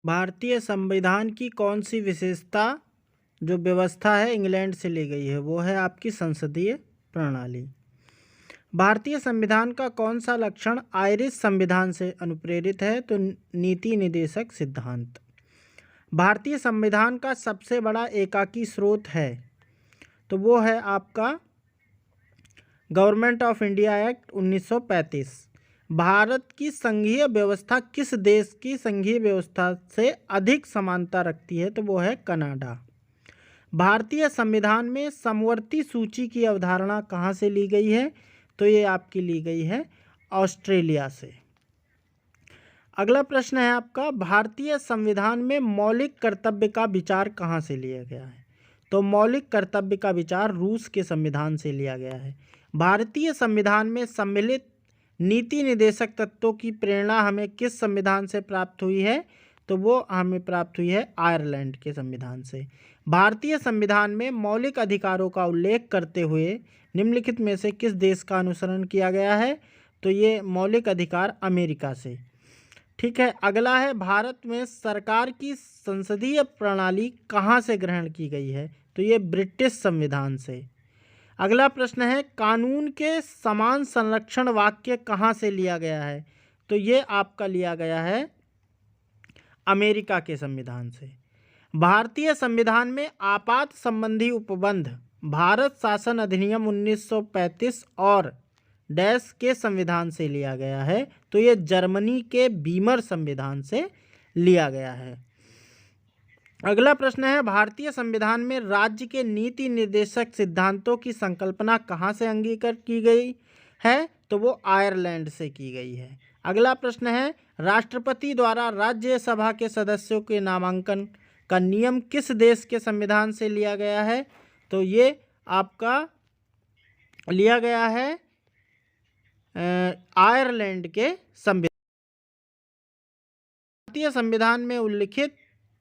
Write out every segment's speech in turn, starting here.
भारतीय संविधान की कौन सी विशेषता जो व्यवस्था है इंग्लैंड से ली गई है? वो है आपकी संसदीय प्रणाली। भारतीय संविधान का कौन सा लक्षण आयरिश संविधान से अनुप्रेरित है? तो नीति निदेशक सिद्धांत। भारतीय संविधान का सबसे बड़ा एकाकी स्रोत है तो वो है आपका government of India act 1935। Bharat की संघीय व्यवस्था किस देश की संघीय व्यवस्था से अधिक समानता रखती है? तो वो है कनाडा। भारतीय संविधान में समवर्ती सूची की अवधारणा कहाँ से ली गई है? तो ये आपकी ली गई है ऑस्ट्रेलिया से। अगला प्रश्न है आपका, भारतीय संविधान में मौलिक कर्तव्य का विचार कहाँ से लिया गया है? तो मौलिक कर्तव्य का विचार रूस के संविधान से लिया गया है। भारतीय संविधान में सम्मिलित नीति निदेशक तत्वों की प्रेरणा हमें किस संविधान से प्राप्त हुई है? तो वो हमें प्राप्त हुई है आयरलैंड के संविधान से। भारतीय संविधान में मौलिक अधिकारों का उल्लेख करते हुए निम्नलिखित में से किस देश का अनुसरण किया गया है? तो ये मौलिक अधिकार अमेरिका से। ठीक है, अगला है, भारत में सरकार की संसदीय प्रणाली कहाँ से ग्रहण की गई है? तो ये ब्रिटिश संविधान से। अगला प्रश्न है, कानून के समान संरक्षण वाक्य कहाँ से लिया गया है? तो ये आपका लिया गया है अमेरिका के संविधान से। भारतीय संविधान में आपात संबंधी उपबंध भारत शासन अधिनियम 1935 और डैश के संविधान से लिया गया है? तो ये जर्मनी के बीमर संविधान से लिया गया है। अगला प्रश्न है, भारतीय संविधान में राज्य के नीति निर्देशक सिद्धांतों की संकल्पना कहाँ से अंगीकृत की गई है? तो वो आयरलैंड से की गई है। अगला प्रश्न है, राष्ट्रपति द्वारा राज्यसभा के सदस्यों के नामांकन का नियम किस देश के संविधान से लिया गया है? तो ये आपका लिया गया है आयरलैंड के संविधान। भारतीय संविधान में उल्लिखित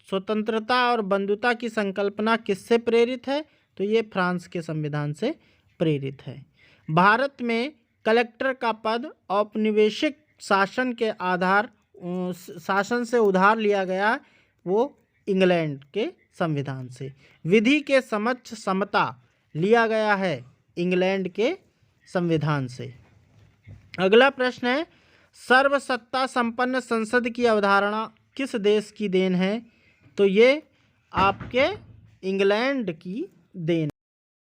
स्वतंत्रता और बंधुता की संकल्पना किससे प्रेरित है? तो ये फ्रांस के संविधान से प्रेरित है। भारत में कलेक्टर का पद औपनिवेशिक शासन के शासन से उधार लिया गया, वो इंग्लैंड के संविधान से। विधि के समक्ष समता लिया गया है इंग्लैंड के संविधान से। अगला प्रश्न है, सर्वसत्ता संपन्न संसद की अवधारणा किस देश की देन है? तो ये आपके इंग्लैंड की देन।